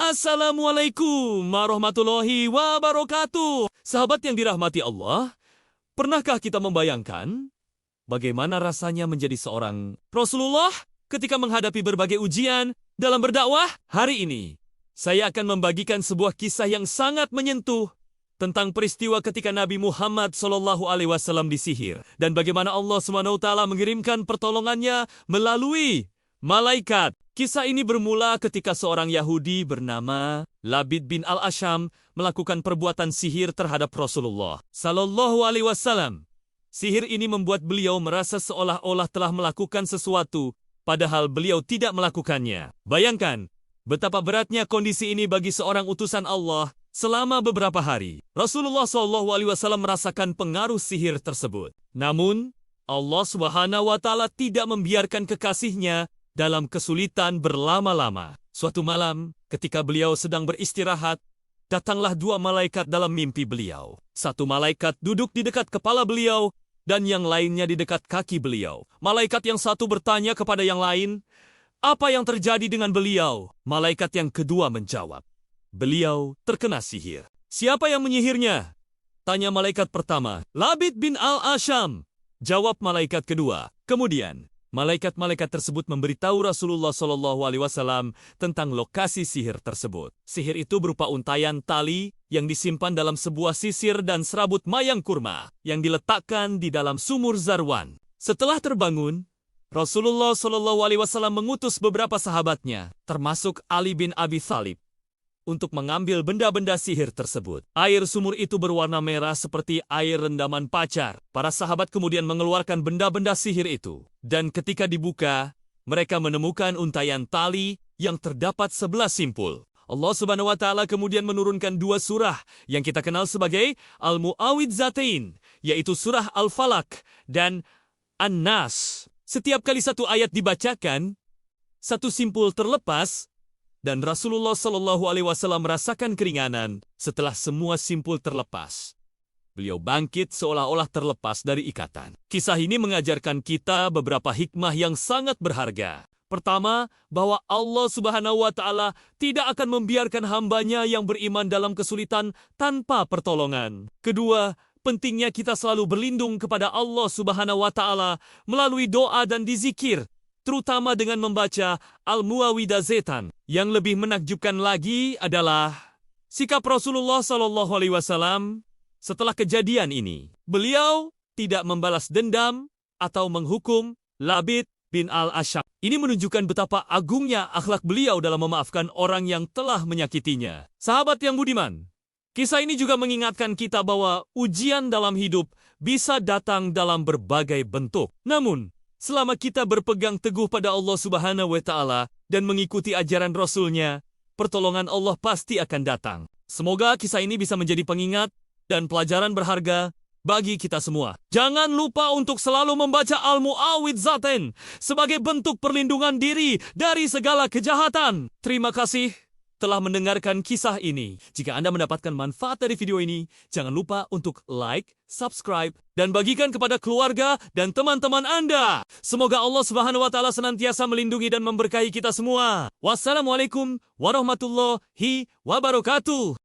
Assalamualaikum warahmatullahi wabarakatuh. Sahabat yang dirahmati Allah, pernahkah kita membayangkan bagaimana rasanya menjadi seorang Rasulullah ketika menghadapi berbagai ujian dalam berdakwah? Hari ini, saya akan membagikan sebuah kisah yang sangat menyentuh tentang peristiwa ketika Nabi Muhammad SAW disihir dan bagaimana Allah SWT mengirimkan pertolongannya melalui malaikat. Kisah ini bermula ketika seorang Yahudi bernama Labid bin Al-Asham melakukan perbuatan sihir terhadap Rasulullah SAW. Sihir ini membuat beliau merasa seolah-olah telah melakukan sesuatu, padahal beliau tidak melakukannya. Bayangkan betapa beratnya kondisi ini bagi seorang utusan Allah. Selama beberapa hari, Rasulullah SAW merasakan pengaruh sihir tersebut. Namun, Allah SWT tidak membiarkan kekasihnya dalam kesulitan berlama-lama. Suatu malam, ketika beliau sedang beristirahat, datanglah dua malaikat dalam mimpi beliau. Satu malaikat duduk di dekat kepala beliau, dan yang lainnya di dekat kaki beliau. Malaikat yang satu bertanya kepada yang lain, "Apa yang terjadi dengan beliau?" Malaikat yang kedua menjawab, "Beliau terkena sihir." "Siapa yang menyihirnya?" tanya malaikat pertama. "Labid bin Al-Asham," jawab malaikat kedua. Kemudian, malaikat-malaikat tersebut memberitahu Rasulullah SAW tentang lokasi sihir tersebut. Sihir itu berupa untayan tali yang disimpan dalam sebuah sisir dan serabut mayang kurma yang diletakkan di dalam sumur Zarwan. Setelah terbangun, Rasulullah SAW mengutus beberapa sahabatnya, termasuk Ali bin Abi Thalib, untuk mengambil benda-benda sihir tersebut. Air sumur itu berwarna merah seperti air rendaman pacar. Para sahabat kemudian mengeluarkan benda-benda sihir itu. Dan ketika dibuka, mereka menemukan untayan tali yang terdapat 11 simpul. Allah Subhanahu wa Ta'ala kemudian menurunkan dua surah yang kita kenal sebagai Al-Mu'awwidzatain, yaitu surah Al-Falaq dan An-Nas. Setiap kali satu ayat dibacakan, satu simpul terlepas, dan Rasulullah SAW merasakan keringanan setelah semua simpul terlepas. Beliau bangkit seolah-olah terlepas dari ikatan. Kisah ini mengajarkan kita beberapa hikmah yang sangat berharga. Pertama, bahwa Allah Subhanahu wa Ta'ala tidak akan membiarkan hambanya yang beriman dalam kesulitan tanpa pertolongan. Kedua, pentingnya kita selalu berlindung kepada Allah Subhanahu wa Ta'ala melalui doa dan dizikir, terutama dengan membaca Al-Mu'awwidzatain. Yang lebih menakjubkan lagi adalah sikap Rasulullah SAW setelah kejadian ini. Beliau tidak membalas dendam atau menghukum Labid bin Al-Asham. Ini menunjukkan betapa agungnya akhlak beliau dalam memaafkan orang yang telah menyakitinya. Sahabat yang budiman, kisah ini juga mengingatkan kita bahwa ujian dalam hidup bisa datang dalam berbagai bentuk. Namun, selama kita berpegang teguh pada Allah Subhanahu wa Ta'ala dan mengikuti ajaran Rasul-Nya, pertolongan Allah pasti akan datang. Semoga kisah ini bisa menjadi pengingat dan pelajaran berharga bagi kita semua. Jangan lupa untuk selalu membaca Al-Mu'awwidzatain sebagai bentuk perlindungan diri dari segala kejahatan. Terima kasih telah mendengarkan kisah ini. Jika Anda mendapatkan manfaat dari video ini, jangan lupa untuk like, subscribe, dan bagikan kepada keluarga dan teman-teman Anda. Semoga Allah Subhanahu wa Ta'ala senantiasa melindungi dan memberkahi kita semua. Wassalamualaikum warahmatullahi wabarakatuh.